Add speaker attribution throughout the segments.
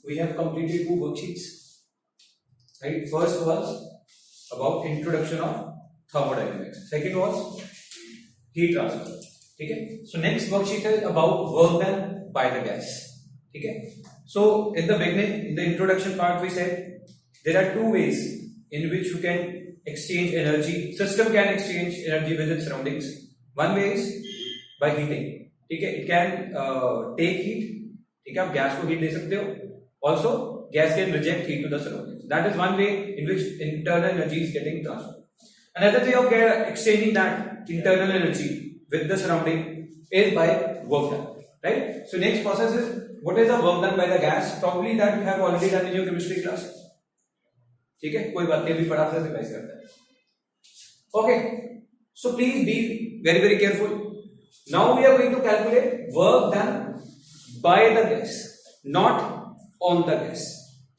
Speaker 1: we have completed 2 worksheets, right? First was about introduction of thermodynamics, second was heat transfer. ठीक है, so next worksheet is about work done by the gas. ठीक है, so in the beginning, in the introduction part, we said there are 2 ways in which you can exchange energy. System can exchange energy with its surroundings. One way is by heating. ठीक है, it can take heat. ठीक है, आप gas को heat दे सकते हो. Also, gas can reject heat to the surroundings. That is one way in which internal energy is getting transferred. Another way of exchanging that internal energy with the surrounding is by work done. Right? So next process is what is the work done by the gas? Probably that you have already done in your chemistry class. ठीक है, कोई बात नहीं, अभी फटाफट से revise करते हैं. Okay, so please be very careful. Now we are going to calculate work done by the gas, not on the gas.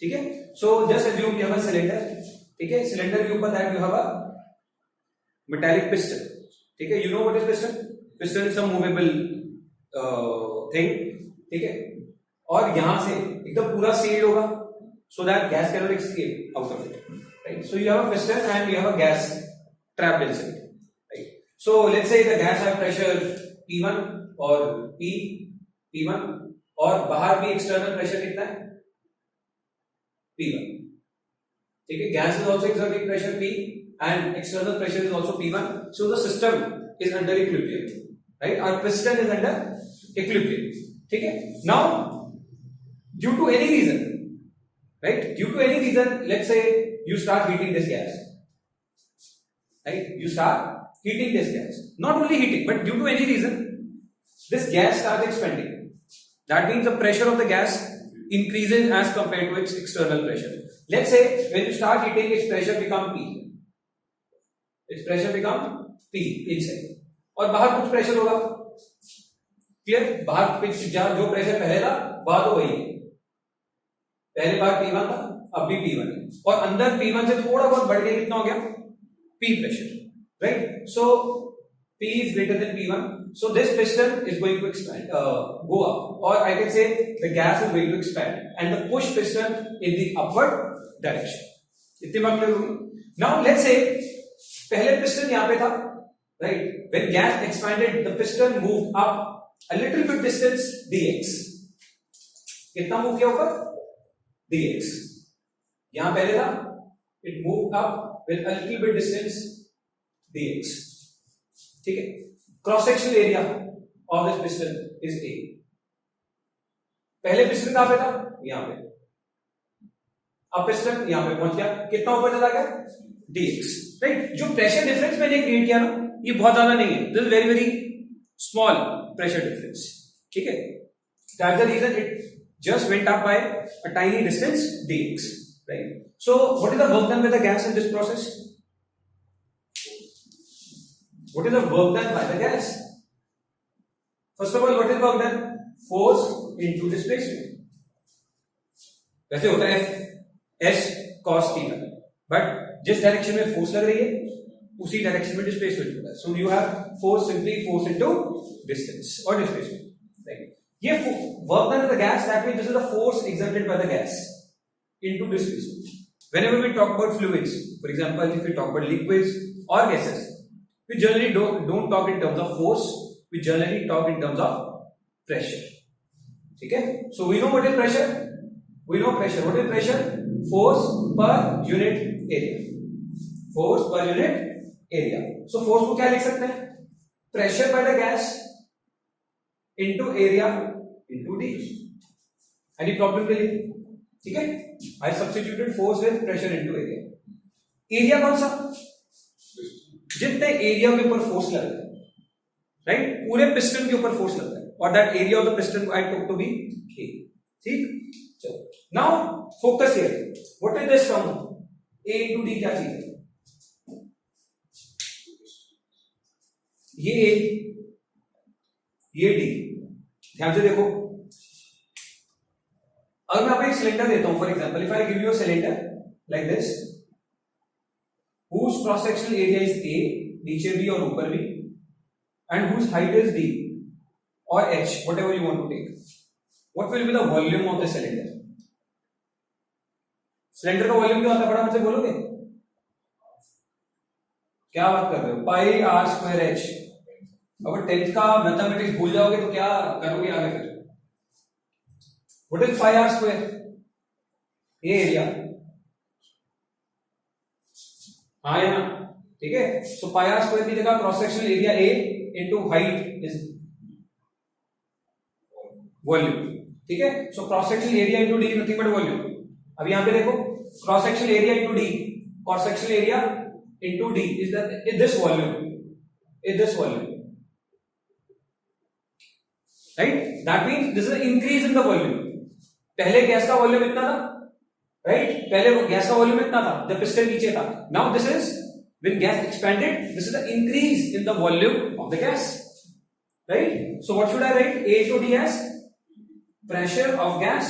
Speaker 1: ठीक है, so just assume you have a cylinder. ठीक है, cylinder के ऊपर that you have a metallic piston. ठीक है, you know what is piston? Piston is some movable thing. ठीक है, और यहां से एकदम पूरा सील्ड होगा so that gas cannot escape out of it. Right? So you have a piston and you have a gas trapped inside. Right? So let's say the gas have pressure P1 और P1 और बाहर भी external pressure कितना है P1. ठीक है, gas is also exerting pressure P and external pressure is also P1. So the system is under equilibrium, right? Our piston is under equilibrium. ठीक है, now due to any reason, right? Due to any reason, let's say you start heating this gas, right? You start heating this gas. Not only heating, but due to any reason, this gas starts expanding. That means the pressure of the gas increases as compared to its external pressure. Let's say when you start heating, its pressure become P. Its pressure become P inside. और बाहर कुछ pressure होगा. Clear? बाहर जो pressure पहले था बाहर तो वही है. पहले बार P1 था, अब भी P1 है. और अंदर P1 से थोड़ा बहुत बढ़ के कितना हो गया? P pressure. Right? So P is greater than P1. So this piston is going to expand, go up, or I can say the gas is going to expand, and the push piston in the upward direction. इतनी बात clear होगी? Now let's say पहले piston यहाँ पे था, right? When gas expanded, the piston moved up a little bit distance dx. कितना move किया ऊपर? dx. यहाँ पहले था, it moved up with a little bit distance dx. ठीक है, cross sectional area of this piston is A. पहले piston कहां पे था? यहां पे. अब पिस्टन यहां पे पहुंच गया, कितना ऊपर चला गया? dx. राइट? जो प्रेशर डिफरेंस मैंने क्रिएट किया ना, ये बहुत ज्यादा नहीं है. This is very small pressure difference. ठीक है, that's the reason it just went up by a tiny distance dx. Right? So what is the work done with the gas in this process? What is the work done by the gas? First of all, what is work done? Force into displacement. वैसे होता है S cos theta, but जिस direction में force लग रही है उसी direction में डिस्प्लेसमेंट होता है. So you have force simply force into distance or displacement. Right? ये work done by the gas, that means this is the force exerted by the gas into displacement. Whenever we talk about fluids, for example, if we talk about liquids or gases, we generally don't talk in terms of force, we generally talk in terms of pressure. Okay? So we know what is pressure. We know pressure. What is pressure? Force per unit area. Force per unit area. So force को क्या लिख सकते हैं? Pressure by the gas into area into d. Any problem के लिए? ठीक है? I substituted force with pressure into area. Area कौन सा? जितने एरिया के ऊपर फोर्स लगता है, राइट? पूरे पिस्टन के ऊपर फोर्स लगता है, और that area of the piston I talk to be K. ठीक? चलो, now focus here. What is this from A into D? क्या चीज है? ये A, ये D. ध्यान से देखो. अगर मैं आपको एक सिलेंडर देता हूं, for example, if I give you a cylinder like this, whose cross sectional area is A, नीचे भी और ऊपर भी, and whose height is D or H, whatever you want to take. What will be the volume of the cylinder? Cylinder का volume क्या होता है, फटाफट से बोलोगे, क्या बात कर रहे हो, पाई आर स्क्वायर एच। अगर 10th का मैथमेटिक्स भूल जाओगे तो क्या करोगे आगे फिर। What is pi r square, ये एरिया, हाँ या ना, ठीक है। सो पाई आर स्क्वायर की जगह cross sectional area A into height is volume, ठीक है। So cross sectional area into D nothing but volume. अब यहां पे देखो cross sectional area into D, cross sectional area into D is this volume, right. That means this is increase in the volume. पहले gas का volume इतना था, right, पहले वो गैस का वॉल्यूम इतना था जब पिस्टन नीचे था। Now this is when gas expanded, this is the increase in the volume of the gas, right? So what should I write? A to D as pressure of gas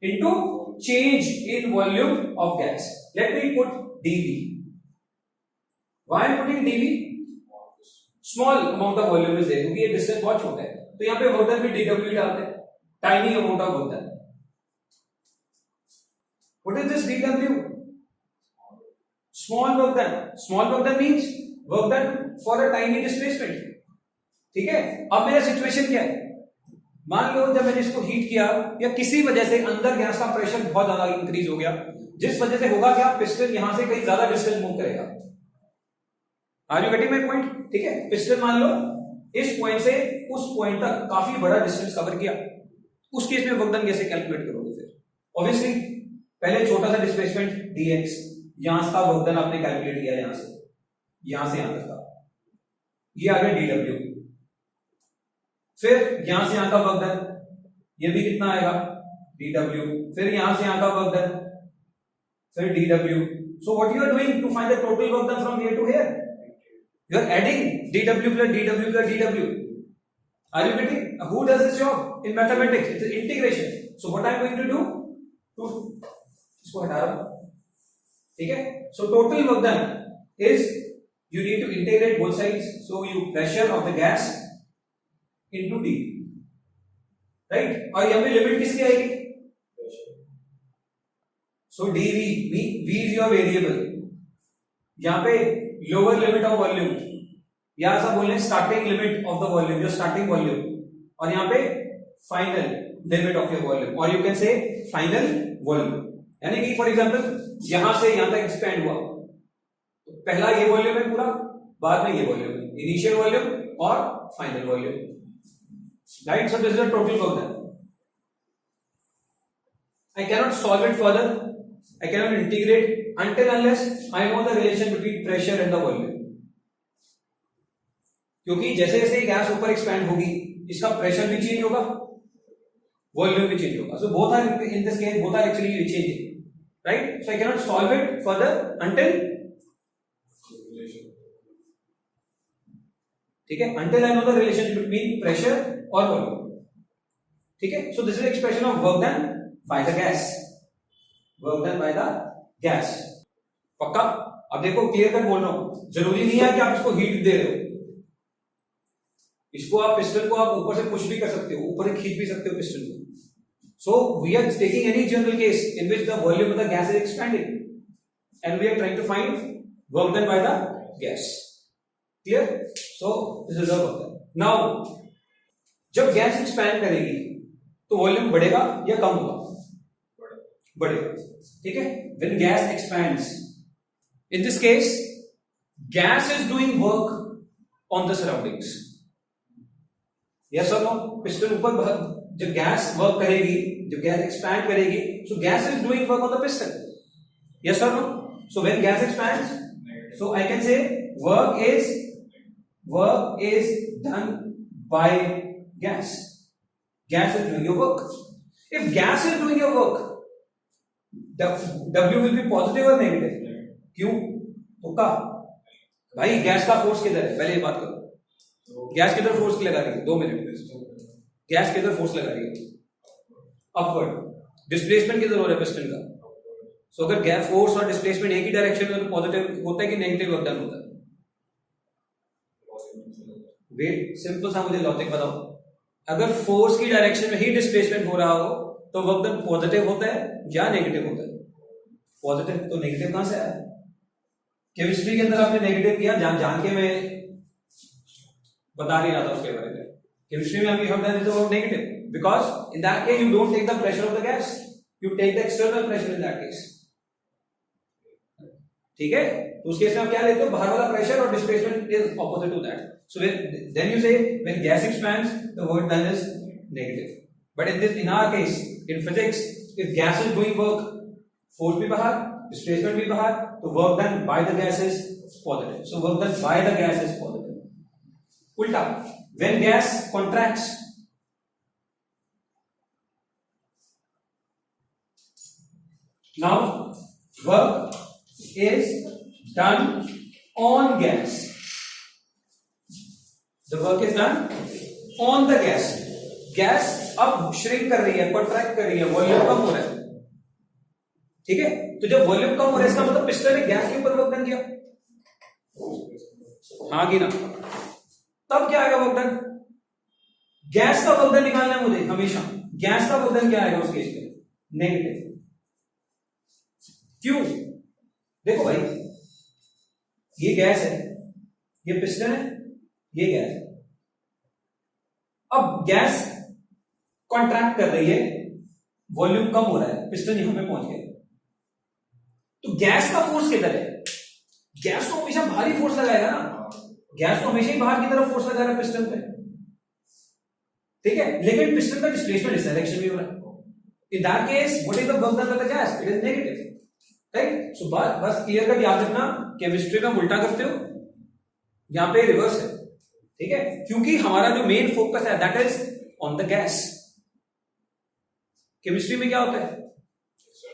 Speaker 1: into change in volume of gas. Let me put dV. Why I am putting dV? Small amount of volume is there, क्योंकि ये distance बहुत छोटा है, तो यहाँ पे work done भी dW डालते हैं, tiny amount of work done. What is this dW? Small work done. Small work done means work done for a tiny displacement, ठीक है। अब मेरा सिचुएशन क्या है, मान लो जब मैंने इसको हीट किया या किसी वजह से अंदर गैस का प्रेशर बहुत ज्यादा इंक्रीज हो गया, जिस वजह से होगा क्या, पिस्टन यहां से कहीं ज्यादा डिस्टेंस मूव करेगा। Are you getting my point, ठीक है। पिस्टन मान लो इस पॉइंट से उस पॉइंट तक काफी बड़ा डिस्टेंस कवर किया, उस केस में वर्क डन कैसे कैलकुलेट करोगे फिर। ऑब्वियसली पहले छोटा सा डिस्प्लेसमेंट dx, यहां का वर्क डन आपने कैलकुलेट किया, यहां से यहां तक का, ये आ गया dw। फिर यहां से यहां का वर्क डन, ये भी कितना आएगा dw। फिर यहां से यहां का वर्क डन, फिर dw। So what you are doing to find the total work done from here to here, you are adding dw plus dw plus dw। Are you getting? Who does this job in mathematics? It is integration. So what I am going to do, to इसको हटा रहा हूं, ठीक है। So total work done is you need to integrate both sides, so you pressure of the gas into D, right? और यहाँ पे limit किसकी आएगी, so dV, V is your variable, यहाँ पे lower limit of volume, या ऐसा बोल रहे हैं starting limit of the volume, your starting volume, और यहाँ पे final limit of your volume, or you can say final volume। यानी कि फॉर एग्जांपल यहां से यहां तक एक्सपेंड हुआ, पहला ये वॉल्यूम है पूरा, बाद में ये वॉल्यूम है, इनिशियल वॉल्यूम और final volume, right. So this is the total work done. I cannot solve it further, I cannot integrate until unless I know the relation between pressure and the volume, क्योंकि जैसे जैसे gas ऊपर expand होगी इसका pressure भी change होगा, volume भी change होगा। So both are in this case both are actually changing, right. So I cannot solve it further until, ठीक है, until I know the relation between pressure और volume, ठीक है। So this is expression of work done by the gas, work done by the gas। पक्का? अब देखो clear cut बोल रहा हूं, जरूरी नहीं है कि आप इसको हीट दे रहे हो, इसको आप पिस्टन को आप ऊपर से पुश भी कर सकते हो, ऊपर से खींच भी सकते हो पिस्टन को। So we are taking any general case in which the volume of the gas is expanding and we are trying to find work done by the gas, clear? So this is the work done। Now जब gas expand करेगी तो volume बढ़ेगा या कम होगा, बढ़ेगा, ठीक है। When gas expands, in this case gas is doing work on the surroundings, yes or no? Piston ऊपर जब गैस वर्क करेगी, जब गैस एक्सपैंड करेगी, so gas is doing work on the piston, yes or no? So when gas expands, so I can say work is done by gas, gas is doing your work। If gas is doing your work, W will be positive or negative? क्यों? तो का भाई gas का force किधर है, पहले ये बात करो, गैस किधर फोर्स लगा रही है, 2 मिनट, गैस किधर फोर्स लगा रही है, अपवर्ड। डिस्प्लेसमेंट किधर हो रहा है पिस्टन का, सो अगर गैस फोर्स और डिस्प्लेसमेंट एक ही डायरेक्शन में, तो पॉजिटिव होता है कि नेगेटिव वर्क डन होता है? वेट, सिंपल सा मुझे लॉजिक बताओ, अगर फोर्स की डायरेक्शन में ही डिस्प्लेसमेंट हो रहा हो तो वर्क डन पॉजिटिव होता है या नेगेटिव होता है? पॉजिटिव, तो नेगेटिव कहां से आया? केमिस्ट्री के अंदर आपने नेगेटिव किया, जान के मैं बता नहीं रहा था उसके बारे में। केमिस्ट्री में हम done is about negative, because in that case you don't take the pressure of the gas, you take the external pressure in that case. ठीक है, तो उस केस में आप क्या लेते हो? बाहर वाला प्रेशर, और displacement is opposite to that. So then you say when gas expands the work done is negative. But in our case in physics, if gas is doing work, force भी बाहर, displacement भी बाहर, तो work done by the gas is positive. So work done by the gas is positive. उल्टा, when gas contracts, now work is done on gas. The work is done on the gas. Gas अब shrink कर रही है, contract कर रही है, volume कम हो रहा है। ठीक है, तो जब वॉल्यूम कम हो रहा है इसका मतलब पिस्टन ने गैस के ऊपर वर्क डन किया, हाँ कि ना? तब क्या आएगा वर्क डन? गैस का वर्क डन निकालना है मुझे हमेशा। गैस का वर्क डन क्या आएगा उस केस में? नेगेटिव। क्यों? देखो भाई, ये गैस है, ये पिस्टन है, ये गैस है। अब गैस कॉन्ट्रैक्ट कर रही है, वॉल्यूम कम हो रहा है, पिस्टन यहां पे पहुंच गया, तो गैस का फोर्स किधर है? गैस तो हमेशा भारी फोर्स लगाएगा ना, गैस तो हमेशा ही बाहर की तरफ फोर्स लगा रहा है पिस्टन पे। ठीक है, लेकिन पिस्टन का डिस्प्लेसमेंट इस डायरेक्शन में हो रहा है। In that case what is the work done by the gas? It is negative. Right, so बस क्लियर कट याद रखना, केमिस्ट्री में उल्टा करते हो, यहां पे रिवर्स है। ठीक है, क्योंकि हमारा जो मेन फोकस है that is on the gas. Chemistry में क्या होता है?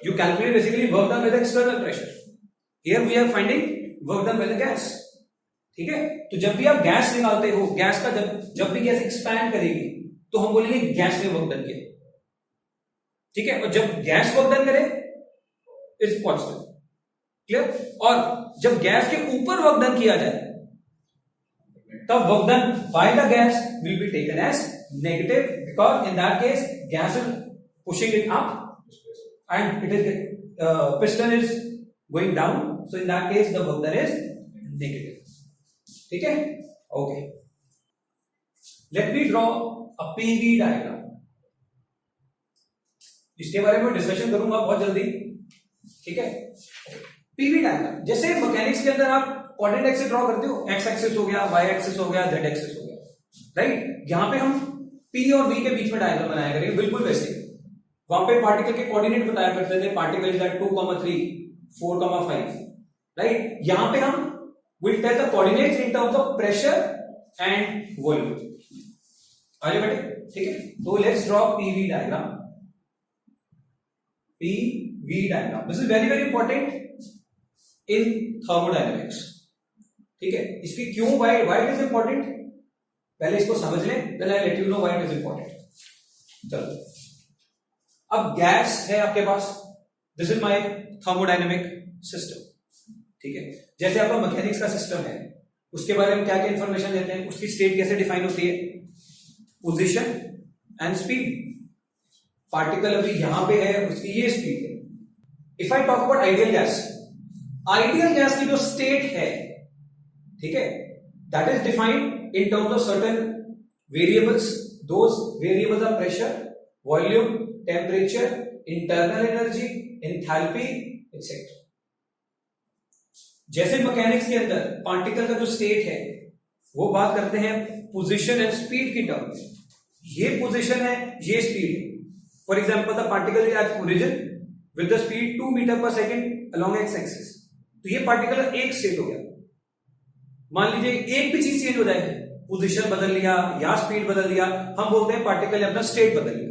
Speaker 1: You calculate basically work done with external pressure, here we are finding work done with the gas. ठीक है, तो जब भी आप गैस निकालते हो, गैस का जब भी गैस एक्सपैंड करेगी तो हम बोलेंगे गैस ने वर्क डन किया। ठीक है, और जब गैस वर्क डन करे इट्स पॉजिटिव। क्लियर? और जब गैस के ऊपर वर्क डन किया जाए तब work done by the gas will be taken as negative, because in that case gas is pushing it up and it is piston is going down, so in that case the work done is negative. ठीक है, okay, let me draw a PV diagram. इसके बारे में discussion करूंगा बहुत जल्दी। ठीक है, PV डायग्राम जैसे मैकेनिक्स के अंदर आप कोऑर्डिनेट एक्सिस ड्रॉ करते हो, एक्स एक्सिस हो गया, वाई एक्सिस हो गया, जेड एक्सिस हो गया, राइट? यहां पे हम P और V के बीच में डायग्राम बनाया करेंगे, बिल्कुल वैसे। वहां पे पार्टिकल के कोऑर्डिनेट बताया करते थे, पार्टिकल इज एट 2,3, 4,5, राइट? यहां पे हम will tell the coordinates in terms of pressure and volume. आगे बढ़े, ठीक है? तो let's draw PV diagram. PV diagram, this is very very important in thermodynamics. ठीक है, इसकी क्यों, व्हाई इट इज इंपॉर्टेंट, पहले इसको समझ लें, then I let you know why it is important. चलो, अब गैस है आपके पास, this is my thermodynamic system. ठीक है, जैसे आपका मैकेनिक्स का सिस्टम है, उसके बारे में क्या क्या इंफॉर्मेशन देते हैं, उसकी स्टेट कैसे डिफाइन होती है, पोजीशन एंड स्पीड। पार्टिकल अभी यहां पे है, उसकी ये स्पीड है। If I talk about ideal gas, ideal gas की जो स्टेट है, ठीक है, that is defined in terms of certain variables. Those variables are pressure, volume, temperature, internal energy, enthalpy, etcetera. जैसे मैकेनिक्स के अंदर पार्टिकल का जो स्टेट है वो बात करते हैं पोजीशन एंड स्पीड की टर्म में। ये पोजीशन है, ये स्पीड है। For example the particle is at origin with the speed 2 metre per second along x axis, तो ये पार्टिकल एक स्टेट हो गया। मान लीजिए एक भी चीज चेंज हो जाएगी, पोजीशन बदल लिया या स्पीड बदल लिया, हम बोलते हैं पार्टिकल ने अपना स्टेट बदल लिया,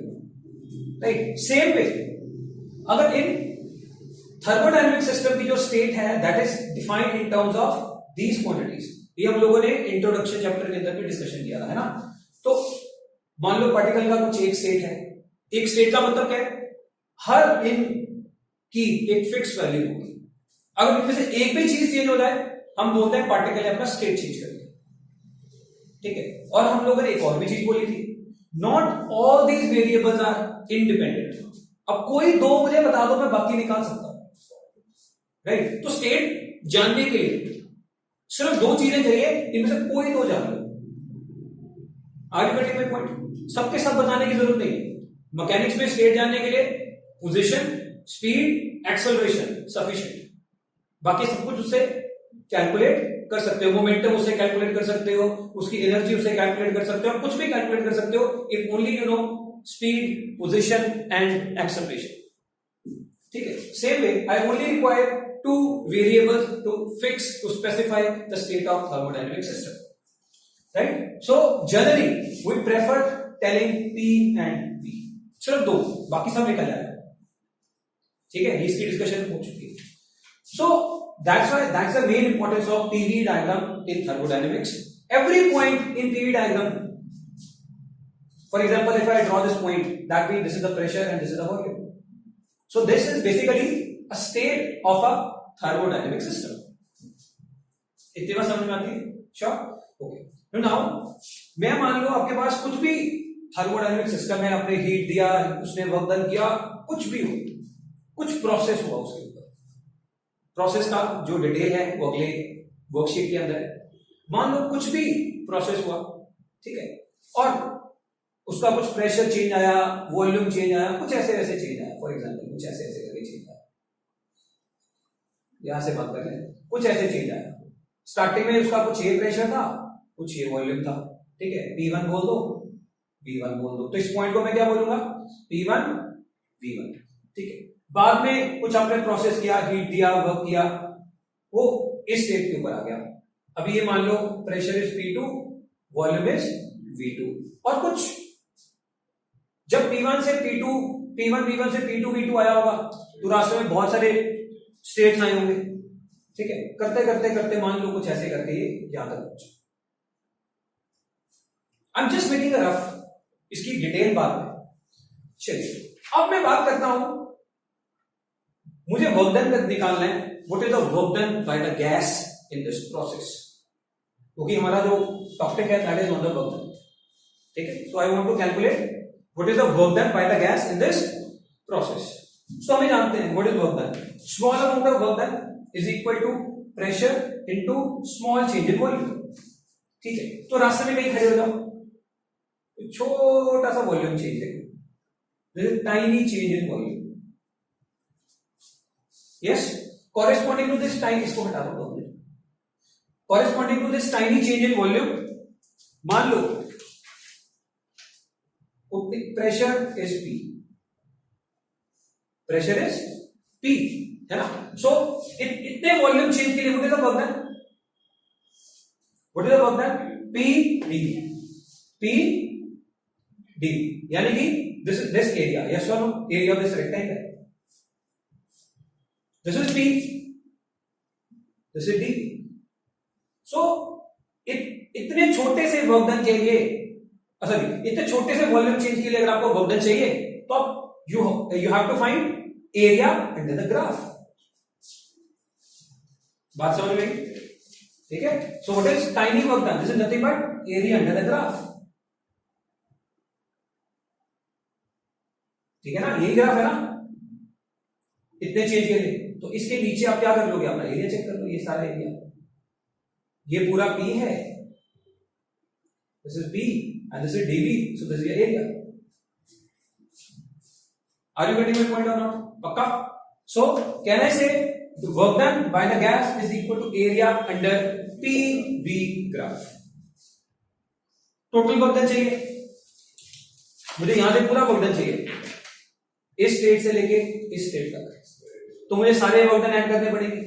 Speaker 1: राइट? सेम वे अगर इन थर्मोडायनेमिक सिस्टम की जो स्टेट है that is defined in terms of these quantities. ये हम लोगों ने इंट्रोडक्शन चैप्टर के अंदर भी डिस्कशन किया था, है ना? तो मान लो पार्टिकल का कुछ एक स्टेट है, एक स्टेट का मतलब क्या है, हर इन की एक फिक्स वैल्यू होगी। अगर इनमें से एक भी चीज चेंज हो जाए हम बोलते हैं पार्टिकल ने अपना स्टेट चेंज कर दिया। ठीक है, और हम लोगों ने एक और भी चीज बोली थी, not all these variables are independent. अब कोई दो मुझे बता दो, मैं बाकी निकाल सकता हूं। राइट। तो स्टेट जानने के लिए सिर्फ दो चीजें चाहिए, इनमें से कोई दो जान लो। Are you getting my point? सबके सब बताने की जरूरत नहीं। मैकेनिक्स में स्टेट जानने के लिए पोजीशन, स्पीड, एक्सेलरेशन सफिशिएंट। बाकी सब कुछ उससे कैलकुलेट कर सकते हो, मोमेंटम उससे कैलकुलेट कर सकते हो, उसकी एनर्जी उससे कैलकुलेट कर सकते हो, कुछ भी कैलकुलेट कर सकते हो if only you know speed, position and acceleration. ठीक है। Same way I only require two variables to fix, to specify the state of thermodynamic system, right. So generally we prefer telling P and V, सिर्फ दो, बाकी सब निकल जाएगा। ठीक है, इसकी डिस्कशन हो चुकी है। सो that's the main importance of PV diagram in thermodynamics. Every point in PV diagram, for example, if I draw this point, that means this is the pressure and this is the volume. So this is basically a state of a thermodynamic system. इतनी बात समझ में आती है? Sure? Okay. Now, मैं मान लो आपके पास कुछ भी थर्मोडायनेमिक सिस्टम है, आपने हीट दिया, उसने वर्क डन किया, कुछ भी हो, कुछ प्रोसेस हुआ उसके ऊपर। प्रोसेस का जो डिटेल है वो अगले वर्कशीट के अंदर है। मान लो कुछ भी प्रोसेस हुआ, ठीक है, और उसका कुछ प्रेशर चेंज आया, वॉल्यूम चेंज आया, कुछ ऐसे ऐसे चेंज आया। फॉर एग्जांपल कुछ ऐसे ऐसे करके चेंज आया, यहां से बात कर रहे हैं, कुछ ऐसे चेंज आया। स्टार्टिंग में उसका कुछ ये प्रेशर था, कुछ ये वॉल्यूम था, ठीक है, P1 बोल दो, V1 बोल दो। तो इस पॉइंट को मैं क्या बोलूंगा? P1 V1, ठीक है। बाद में कुछ आपने प्रोसेस किया, हीट दिया, वर्क किया, वो इस स्टेट के ऊपर आ गया। अभी ये मान लो pressure is P2, volume is V2, और कुछ जब P1 से P2, P1 V1 से P2 V2 आया होगा तो रास्ते में बहुत सारे स्टेट्स आए होंगे, ठीक है। करते करते करते मान लो कुछ ऐसे करके ये यहां तक पहुंचे। I am just making a rough, इसकी डिटेल बाद में। चलिए अब मैं बात करता हूं, मुझे वर्क डन निकालना है। What is the work done by the gas in this process, क्योंकि हमारा जो टॉपिक है that is on the work done, ठीक है। So I want to calculate what is the work done by the gas in this process. So हमें जानते हैं what is work done. Small amount of work done is equal to pressure into small change in volume, ठीक है। तो रास्ते में कहीं खड़े हो जाओ, छोटा सा वॉल्यूम चेंज है, this is tiny change in volume. Yes, corresponding to this time, इसको हटा दो, corresponding to this tiny change in volume, मान लो pressure is P, pressure is P, है ना। सो इतने वॉल्यूम चेंज के लिए what is the work done? What is the work done? P D, यानी कि this area, yes or no, area of this rectangle, this is P, this is D. So इतने छोटे से work done के लिए, sorry, इतने छोटे से वॉल्यूम चेंज के लिए अगर आपको वर्क डन चाहिए तो आप you have to find area under the graph. बात समझ में, ठीक है। So what is tiny work done? This is nothing but area under the graph, ठीक है ना। यही ग्राफ है ना, इतने चेंज के लिए। तो इसके नीचे आप क्या कर लोगे? अपना एरिया चेक कर लो, ये सारा एरिया, ये पूरा P है, this is P and this is dV, so this is area. Are you getting my point और नॉट? पक्का? So can I say work done by the gas is equal to area under PV graph. Total work done चाहिए मुझे, यहां से पूरा work done चाहिए, इस state से लेके इस स्टेट तक, तो मुझे सारे वर्क डन ऐड करने पड़ेंगे।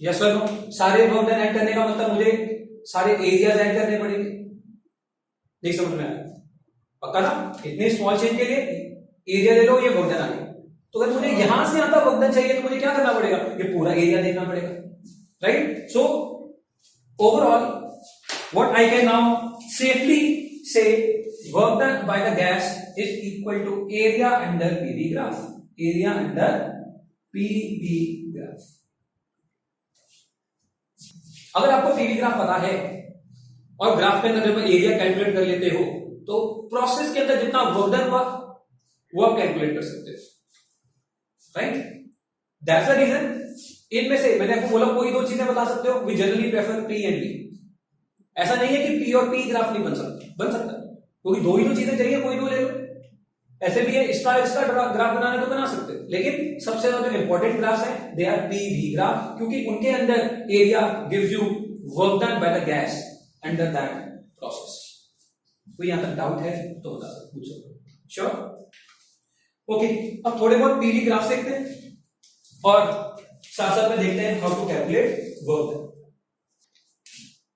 Speaker 1: यस और नो? सारे वर्क डन ऐड करने का मतलब मुझे सारे एरियाज ऐड करने पड़ेंगे। नहीं समझ में आया? पक्का ना? इतने स्मॉल चेंज के लिए एरिया ले लो, ये वर्क डन आ गया। तो अगर मुझे यहां से यहां तक वर्क डन चाहिए तो मुझे क्या करना पड़ेगा? ये पूरा एरिया देखना पड़ेगा, right. So overall what I can now safely से work done by the gas is equal to area under PV graph, area under PV graph। अगर आपको PV ग्राफ पता है और ग्राफ के अंदर जब एरिया कैलकुलेट कर लेते हो तो प्रोसेस के अंदर जितना वर्क डन हुआ वो आप कैलकुलेट कर सकते हो, राइट। दैट्स द रीजन इनमें से मैंने आपको बोला कोई दो चीजें बता सकते हो, we generally prefer P and V. ऐसा नहीं है कि पी और पी ग्राफ नहीं बन सकता, बन सकता क्योंकि दो ही तो चीजें चाहिए, कोई दो ले लो। ऐसे भी है इसका ग्राफ बनाने तो बना सकते हो, लेकिन सबसे ज्यादा जो इंपॉर्टेंट ग्राफ्स हैं they R P V graph, क्योंकि उनके अंदर area gives you work done by the gas under that process. कोई यहां तक डाउट है तो बता सकते, पूछ सकते। Sure, okay. अब थोड़े बहुत पीवी ग्राफ्स देखते हैं और साथ साथ में देखते हैं how to calculate work.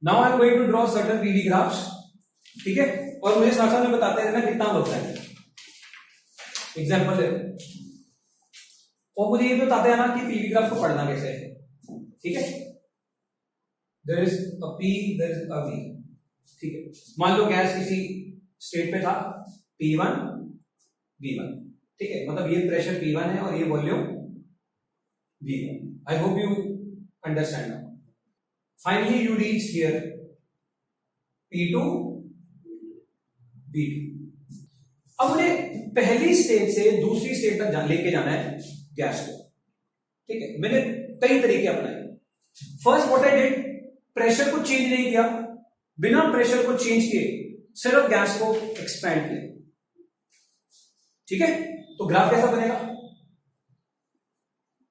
Speaker 1: Now I am going to draw certain PV graphs, ठीक है, और मुझे साथ साथ में बताते रहना कितना वर्क है। एग्जाम्पल है, और मुझे ये बताते हैं ना कि पीवी ग्राफ को पढ़ना कैसे है, ठीक है। There is a P, there is a V, ठीक है। मान लो गैस किसी स्टेट पे था P1 V1, ठीक है, मतलब ये प्रेशर P1 है और ये volume V1। I hope you understand now. Finally you reach here P2 V2। अब उन्हें पहली स्टेट से दूसरी स्टेट तक लेके जाना है गैस को, ठीक है। मैंने कई तरीके अपनाए। First what I did, pressure को चेंज नहीं किया, बिना प्रेशर को चेंज किए सिर्फ गैस को एक्सपैंड किया, ठीक है। तो ग्राफ कैसा बनेगा,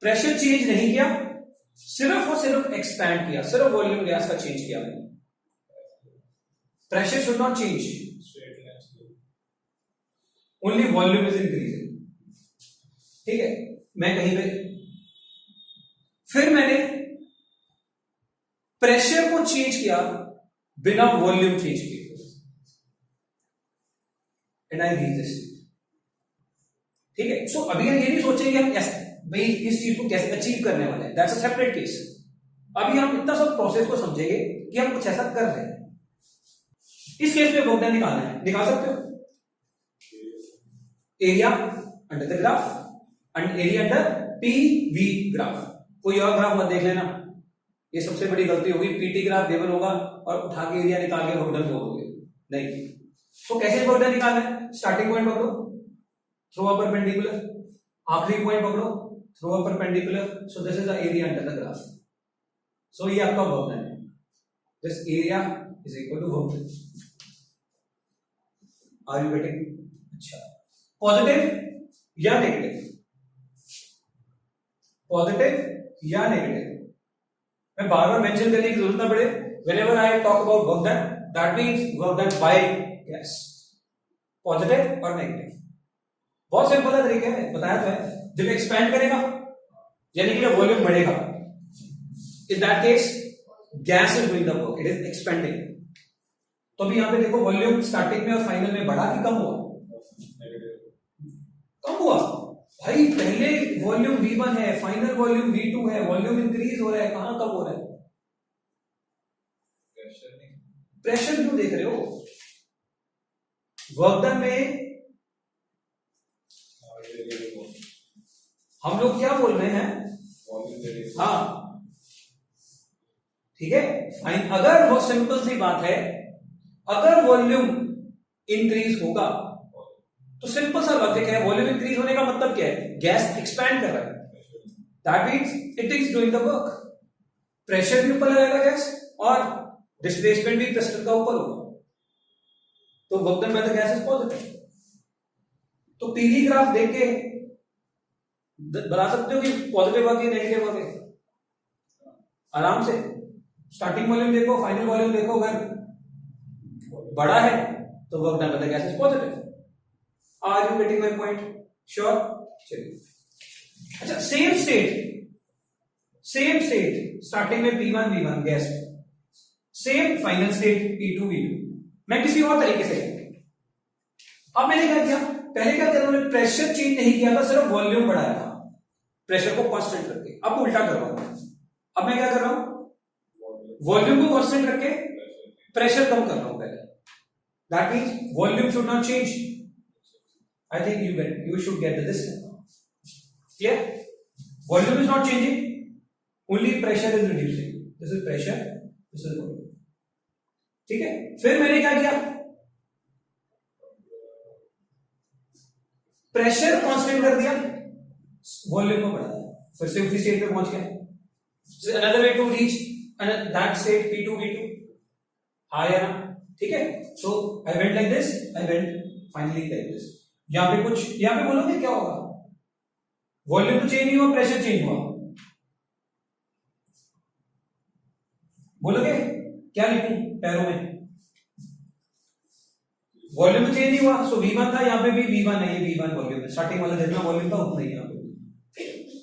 Speaker 1: प्रेशर चेंज नहीं किया, सिर्फ और सिर्फ एक्सपैंड किया, सिर्फ वॉल्यूम गैस का चेंज किया मैंने। Pressure should not change, only volume is increasing, ठीक है। मैं कहीं पे फिर मैंने प्रेशर को चेंज किया बिना वॉल्यूम चेंज किए, एंड आई रीच दिस, ठीक है। सो अभी हम ये नहीं सोचेंगे हम भाई इस चीज को कैसे अचीव करने वाले हैं, दैट्स अ सेपरेट केस। अभी हम इतना सब प्रोसेस को समझेंगे कि हम कुछ ऐसा कर रहे हैं। इस केस में वर्क डन निकालना है, निकाल सकते हो। Area under the graph and area under P V graph. कोई और ग्राफ मत देख लेना, ये सबसे बड़ी गलती होगी। पीटी ग्राफ गिवन होगा और उठा के एरिया निकाल के वर्क डन बोलोगे, नहीं। तो कैसे वर्क डन निकालना है, स्टार्टिंग पॉइंट पकड़ो, थ्रो अ परपेंडिकुलर, आखिरी पॉइंट पकड़ो, throw a perpendicular, so this is the area under the graph. So ये आपका वर्क डन है, this area is equal to work done. Are you getting? अच्छा, positive या negative, positive या negative, मैं बार बार मेंशन करने की जरूरत ना पड़े। Whenever I talk about work done, that means work done by gas, positive और नेगेटिव। बहुत सिंपल तरीका है, बताया तो है। जब एक्सपैंड करेगा यानी कि वॉल्यूम बढ़ेगा, इन that case gas is doing the work, it is expanding. तो अभी यहां पे देखो वॉल्यूम स्टार्टिंग में और फाइनल में बढ़ा कि कम हुआ? कम हुआ भाई। पहले वॉल्यूम V1 है, फाइनल वॉल्यूम V2 है, वॉल्यूम इंक्रीज हो रहा है, कहां कम हो रहा है? प्रेशर क्यों देख रहे हो? वर्क डन में हम लोग क्या बोल रहे हैं? हाँ, ठीक है। अगर वो सिंपल सी बात है, अगर वॉल्यूम इंक्रीज होगा तो सिंपल सा लॉजिक है, वॉल्यूम इंक्रीज होने का मतलब क्या है? गैस एक्सपैंड कर रहा है, that means it is doing the work. Pressure भी ऊपर लगाएगा गैस और डिस्प्लेसमेंट भी प्रेशर का ऊपर होगा, तो work done by the gas is positive. तो पीवी ग्राफ देख के बता सकते हो कि पॉजिटिव वर्क है नेगेटिव वर्क है आराम से। स्टार्टिंग वॉल्यूम देखो, फाइनल वॉल्यूम देखो, अगर बड़ा है तो work done by the gas is positive. Are you getting my point? Sure, चलिए। अच्छा, सेम स्टेट स्टार्टिंग में P1 V1 gas, same final state P2 V2। मैं किसी और तरीके से, अब मैंने क्या किया, पहले क्या किया, मैंने प्रेशर चेंज नहीं किया था, सिर्फ वॉल्यूम बढ़ाया था प्रेशर को कांस्टेंट करके। अब उल्टा कर रहा हूं, अब मैं क्या कर रहा हूं, वॉल्यूम को कांस्टेंट करके प्रेशर कम कर रहा हूं पहले। That means volume should not change. I think you should get this. Clear? Volume is not changing, only pressure is reducing. This is pressure, this is volume. ठीक है। फिर मैंने क्या किया, प्रेशर कांस्टेंट कर दिया, वॉल्यूम को बढ़ा दिया। फिर से उसी स्टेट पे पहुंच गया। Another way to reach that state P2 V2, हाँ या ना, ठीक है। So I went like this, I went finally like this. यहां पे कुछ, यहां पे बोलोगे क्या होगा, वॉल्यूम तो चेंज नहीं हुआ, प्रेशर चेंज हुआ, बोलोगे क्या लिखूं पैरों में, वॉल्यूम तो चेंज नहीं हुआ। सो V1 था, यहाँ पे भी V1 है, ये V1 वॉल्यूम है, स्टार्टिंग वाला जितना वॉल्यूम था उतना ही यहाँ पे,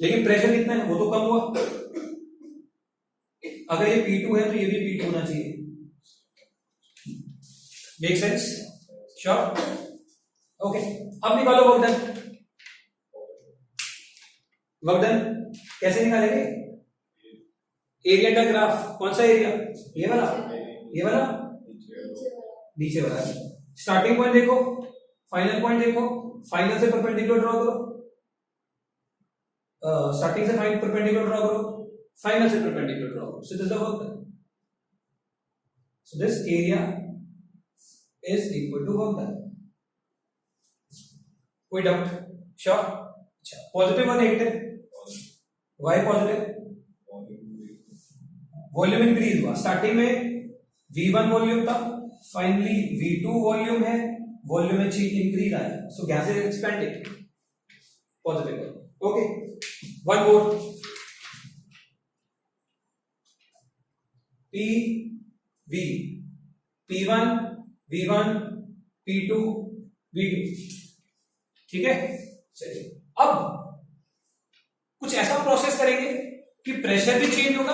Speaker 1: लेकिन प्रेशर कितना है वो तो कम हुआ। अगर ये P2 है तो ये भी P2 होना चाहिए। Make sense? श्योर? ओके, अब निकालो वर्क डन। वर्क डन कैसे निकालेंगे? एरिया का ग्राफ, कौन सा एरिया, ये वाला, ये वाला, नीचे वाला। स्टार्टिंग पॉइंट देखो, फाइनल पॉइंट देखो, फाइनल से परपेंडिकुलर ड्रॉ करो, स्टार्टिंग से फाइनल परपेंडिकुलर ड्रॉ करो, फाइनल से परपेंडिकुलर ड्रॉ करो। So this is the work done. So this area is equal to work done. कोई डाउट? श्योर? अच्छा, पॉजिटिव और negative? Why positive? Volume increase हुआ, स्टार्टिंग में V1 वॉल्यूम था, फाइनली V2 वॉल्यूम है, वॉल्यूम में इंक्रीज आया, so gas is expanded, positive. Okay, one more, PV, P1 V1 P2 V2, ठीक है। चलिए अब कुछ ऐसा प्रोसेस करेंगे कि प्रेशर भी चेंज होगा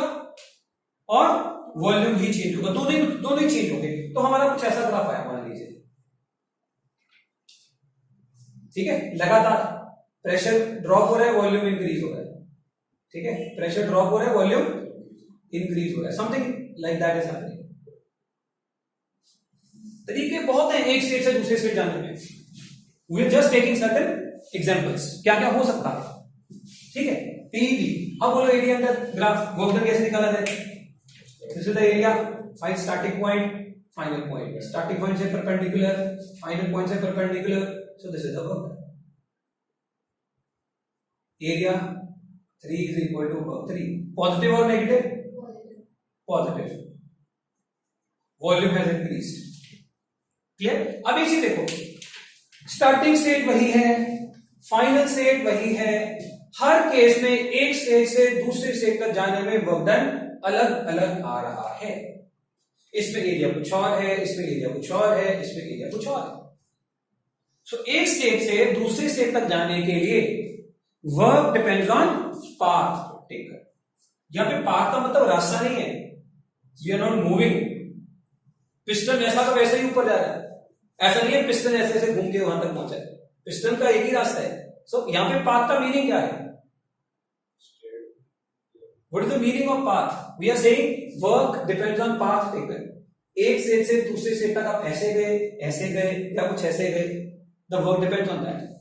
Speaker 1: और वॉल्यूम भी चेंज होगा, दोनों ही चेंज होंगे। तो हमारा कुछ ऐसा ग्राफ आया, मान लीजिए, ठीक है, लगातार प्रेशर ड्रॉप हो रहा है, वॉल्यूम इंक्रीज हो रहा है, ठीक है, प्रेशर ड्रॉप हो रहा है, वॉल्यूम इंक्रीज हो रहा है, something like that is happening. तरीके बहुत हैं एक स्टेट से दूसरे स्टेट जाने में, we are just taking certain examples, क्या क्या हो सकता है, ठीक है। PV, अब बोलो area under graph work done कैसे निकाला जाए? This is the area, find starting point, final point, starting point से परपेंडिकुलर, फाइनल पॉइंट से perpendicular, so this is the work done. Area 3 is equal to 3, positive और negative? Positive, volume has increased, clear. अब इसी देखो, starting state वही है, final state वही है, हर केस में एक स्टेट से दूसरे स्टेट तक जाने में वर्क डन अलग अलग आ रहा है। इसमें एरिया कुछ और है, इसमें एरिया कुछ और है, इसमें एरिया कुछ और है। सो एक स्टेट से दूसरे स्टेट तक जाने के लिए work depends on path taken. यहां पे पाथ का मतलब रास्ता नहीं है, we are not moving, piston ऐसा का वैसे ही ऊपर जा रहा है, ऐसा नहीं है पिस्टन ऐसे ऐसे घूम के वहां तक पहुंचा है, पिस्टन का एक ही रास्ता है। सो यहां पे पाथ का मीनिंग क्या है? What is the meaning of path? We are saying work depends on path taken. एक स्टेट से दूसरे स्टेट तक आप ऐसे गए या कुछ ऐसे गए, the work depends on that.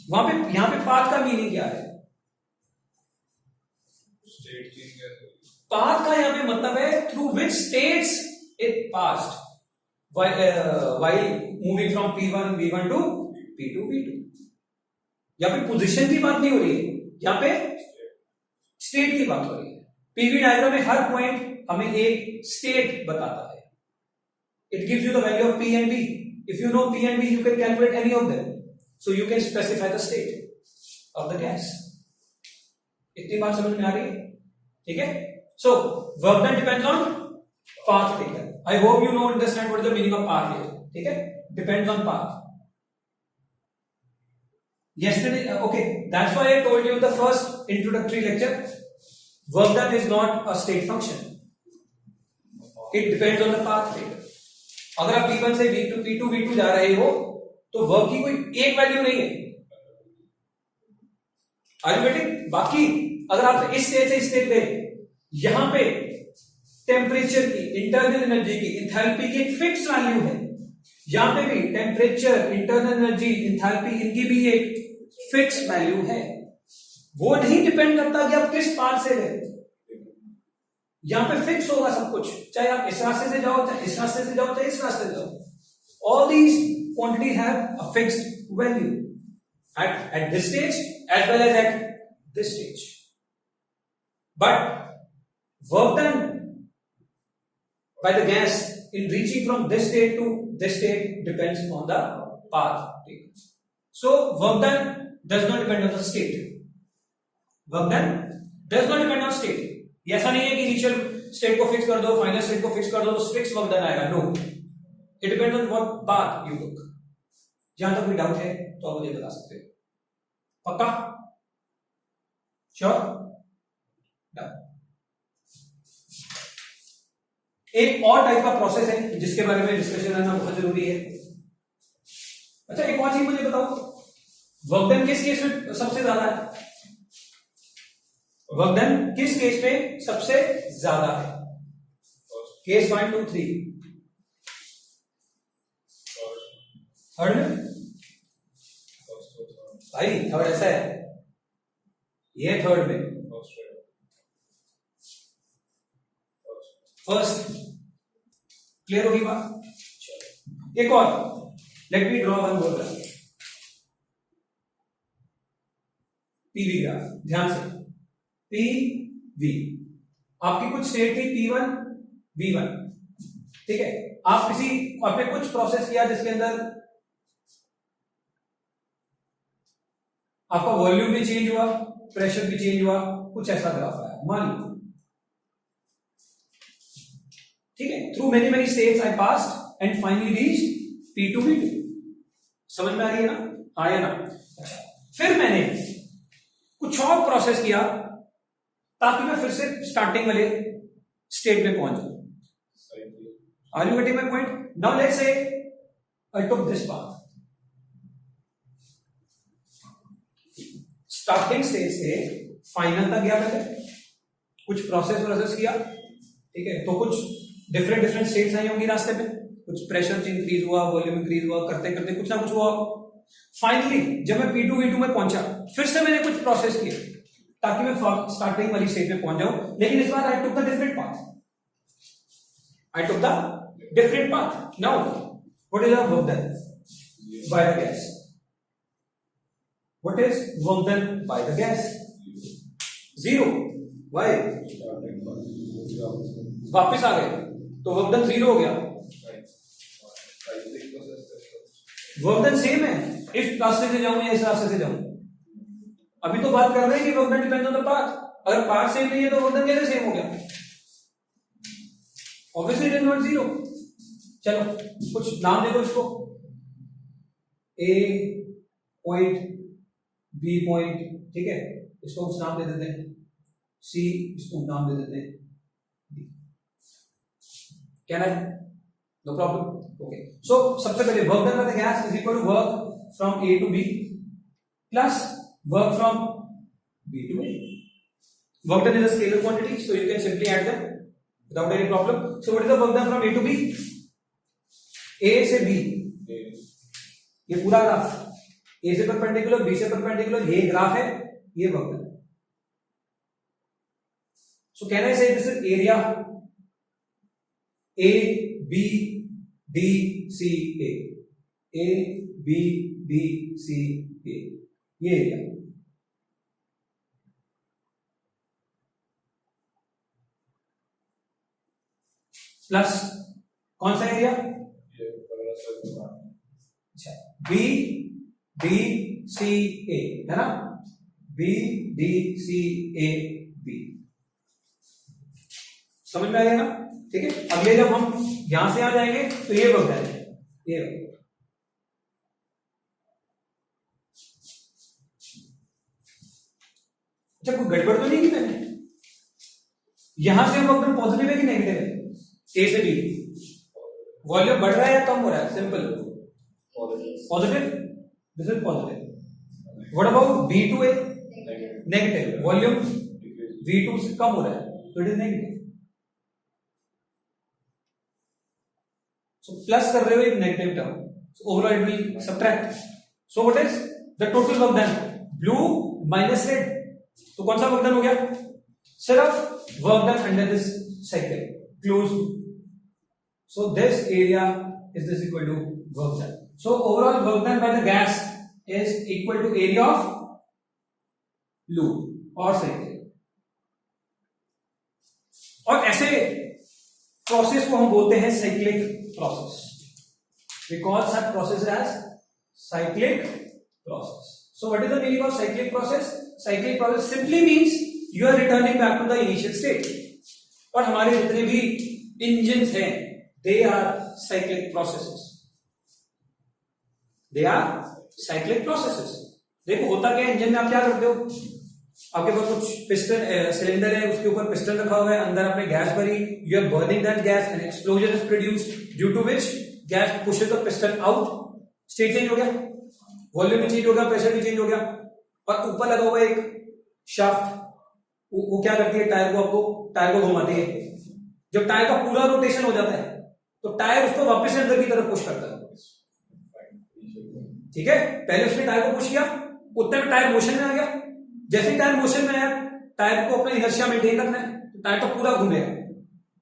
Speaker 1: वहां पे यहां पे पाथ का मीनिंग क्या है? पाथ का यहां पे मतलब है through which states it passed while moving from P1 V1 to P2 V2। यहां पे पोजीशन की बात नहीं हो रही है, यहां पे स्टेट की बात हो रही है। पीवी डायग्राम में हर पॉइंट हमें एक स्टेट बताता है, it gives you the value of P and V। If you know P and V, you can calculate any of them, so you can specify the state of the gas। इतनी बात समझ में आ रही है? ठीक है। So work done depends on path taken. I hope you know understand what is the meaning of path here, ठीक है, depends on path। Yesterday, okay, that's why I told you in the first introductory lecture, work done is not a state function, it depends on the path taken। अगर आप P1 से P2 V2 जा रहे हो तो work की कोई एक वैल्यू नहीं है, आर यू गेटिंग? बाकी अगर आप इस स्टेट से इस स्टेट गए, यहां पे टेम्परेचर की, इंटरनल एनर्जी की, इंथैल्पी की एक फिक्स वैल्यू है, यहां पे भी टेम्परेचर, इंटरनल एनर्जी, इंथैल्पी, इनकी भी एक फिक्स वैल्यू है। वो नहीं डिपेंड करता कि आप किस पाथ से गए, यहां पे फिक्स होगा सब कुछ, चाहे आप इस रास्ते से जाओ, चाहे इस रास्ते से जाओ, चाहे इस रास्ते से जाओ। All these quantity have a fixed value at this stage as well as at this stage। but work done by the gas in reaching from this state to this state depends on the path taken. So work done does not depend on the state. Work done does not depend on state. ये ऐसा नहीं है कि initial state को fix कर दो, final state को fix कर दो तो फिक्स वर्क डन आएगा. No, it depends on what path you took. जहां तक कोई डाउट है तो आप मुझे बता सकते हो. पक्का? श्योर? एक और टाइप का प्रोसेस है जिसके बारे में डिस्कशन करना बहुत जरूरी है. अच्छा, एक और चीज मुझे बताओ, वर्क डन किस केस में सबसे ज्यादा है? वर्क डन किस केस में सबसे ज्यादा है? केस 1 2 3. थर्ड में? भाई थर्ड ऐसा है, ये थर्ड में. फर्स्ट. क्लियर होगी बात? एक और, let me draw one more graph. PV graph, ध्यान से. पीवी, आपकी कुछ स्टेट थी P1 V1, ठीक है. आप किसी आपने कुछ प्रोसेस किया जिसके अंदर आपका वॉल्यूम भी चेंज हुआ, प्रेशर भी चेंज हुआ, कुछ ऐसा ग्राफ आया मान लो, ठीक है. Through many many states I passed and finally reached P2 V2. समझ में आ रही है ना? हाँ या ना? अच्छा, फिर मैंने कुछ और प्रोसेस किया ताकि मैं फिर से स्टार्टिंग वाले स्टेट में पहुंच जाऊं. Are you getting my point? Now let's say I took this path. Starting stage से फाइनल तक गया, पहले कुछ प्रोसेस किया, ठीक है. तो कुछ डिफरेंट स्टेट्स आई होंगी रास्ते में, कुछ प्रेशर इंक्रीज हुआ, वॉल्यूम इंक्रीज हुआ, करते करते कुछ ना कुछ हुआ. फाइनली जब मैं P2 V2 में पहुंचा, फिर से मैंने कुछ प्रोसेस किए ताकि मैं स्टार्टिंग वाली स्टेज में पहुंच जाऊं. लेकिन इस बार I took the different path. I took the different path. Now, what is the work done by the gas? What is work done by the gas? Zero. Why? वापस आ गए तो वर्क डन जीरो हो गया. Work done same है, इस रास्ते से जाऊं या इस रास्ते से जाऊं. अभी तो बात कर रहे हैं कि work done depends on the path. अगर पाथ सेम नहीं है तो वर्क डन कैसे सेम हो गया? Obviously it is not zero. चलो कुछ नाम दे दो इसको. ए पॉइंट, बी पॉइंट, ठीक है, इसको कुछ नाम दे देते हैं. सी, इसको नाम दे देते हैं. Can I? No problem. Okay, so सबसे पहले work done by the gas is equal to work from A to B plus work from B to A. Work done is a scalar quantity, so you can simply add them without any problem. So what is the work done from A to B? A से B, ये पूरा graph A से perpendicular, B से perpendicular, ये graph है, ये work done. So can I say this is area A B D C A, A B D C A, ये area. Plus कौन सा एरिया? अच्छा, बी डी सी ए है ना, B D C A B. समझ में आ गया ना? ठीक है. अगले जब हम यहां से आ जाएंगे तो ये वर्क है, ये. अच्छा, कोई गड़बड़ तो नहीं की मैंने? यहां से हम वर्क पॉजिटिव है कि नेगेटिव है? ए से बी वॉल्यूम बढ़ रहा है या कम हो रहा है? Simple positive. This is positive. What about B to A? Negative. Volume V2 से कम हो रहा है तो it is negative. So plus कर रहे हो एक negative term, so overall it will subtract. So what is the total work done? Blue minus red. तो कौन सा वर्क डन हो गया? सिर्फ work done under this cycle close. So this area is this equal to work done. So overall work done by the gas is equal to area of loop or cycle. और ऐसे process को हम बोलते हैं cyclic process. We call such process as cyclic process. So what is the meaning of cyclic process? Cyclic process simply means you are returning back to the initial state. और हमारे जितने भी इंजन्स हैं, they are cyclic processes. They are cyclic processes. देखो होता क्या है engine में, आप क्या करते हो, आपके पास कुछ पिस्टन सिलेंडर है, उसके ऊपर पिस्टन रखा हुआ है, अंदर आपने गैस भरी, you are burning that gas and explosion is produced due to which gas pushes the piston out. State change हो गया, वॉल्यूम भी चेंज हो गया, प्रेशर भी चेंज हो गया. और ऊपर लगा हुआ एक शाफ्ट, वो क्या करती है, टायर को घुमाती है. जब टायर का पूरा रोटेशन हो जाता है तो टायर उसको वापस अंदर की तरफ पुश करता है. ठीक है, पहले उसने टायर को पुश किया, उतने में टायर मोशन में आ गया. जैसे ही टायर मोशन में आया, टायर को अपना इनर्शिया मेंटेन रखना है, तो टायर तो पूरा घूमेगा.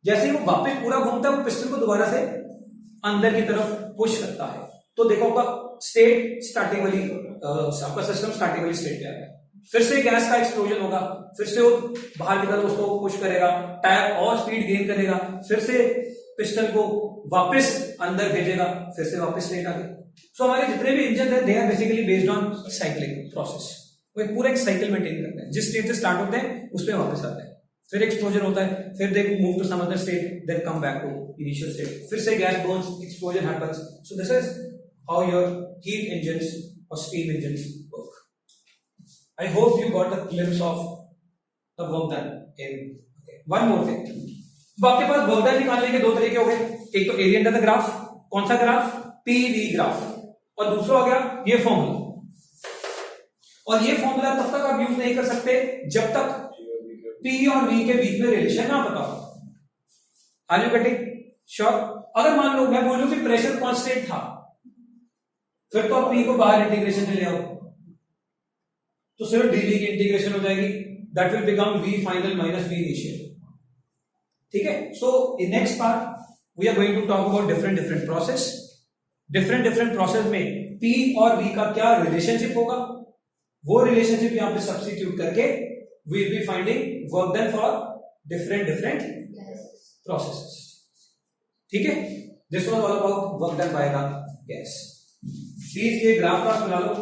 Speaker 1: जैसे ही वो वापस पूरा घूमता है, वो पिस्टन को दोबारा से अंदर की तरफ पुश करता है. तो देखो आपका स्टेट स्टार्टिंग वाली, आपका सिस्टम स्टार्टिंग वाली स्टेट पे आ गया. फिर से गैस का एक्सप्लोजन होगा, फिर से वो बाहर की तरफ उसको पुश करेगा, टायर और स्पीड गेन करेगा, फिर से पिस्टन को वापस अंदर भेजेगा, फिर से वापस स्टेट आ गई. सो हमारे जितने भी इंजन है, they are basically based on cyclic process. वो एक पूरा एक साइकिल मेंटेन करते हैं. जिस स्टेट से स्टार्ट होते हैं उस पे वापस आते हैं, फिर एक्सप्लोजन होता है, फिर they move to some other state, then come back to initial state, फिर से gas burns, explosion happens. So this is how your heat engines और steam engines work. I hope you got a glimpse of the work done in. Okay. One more thing. अब आपके पास work done निकालने के दो तरीके हो गए. एक तो एरिया अंडर द ग्राफ, कौन सा ग्राफ, पीवी ग्राफ, और दूसरा हो गया ये फॉर्मूला. और ये फॉर्मूला तब तक आप यूज नहीं कर सकते जब तक पी और वी के बीच में रिलेशन ना पता हो. Are you getting sure? अगर मान लो मैं बोलूं कि प्रेशर कांस्टेंट था, फिर तो आप पी को बाहर इंटीग्रेशन से ले आओ, तो सिर्फ डीवी की इंटीग्रेशन हो जाएगी. That will become V final minus V initial. ठीक है. So in next part we are going to talk about different process. Different process में पी और वी का क्या रिलेशनशिप होगा, वो रिलेशनशिप यहां पे सब्स्टिट्यूट करके we will be finding work done for different processes. ठीक है. This was all about work done by the gas. Please ये ग्राफ बना लो.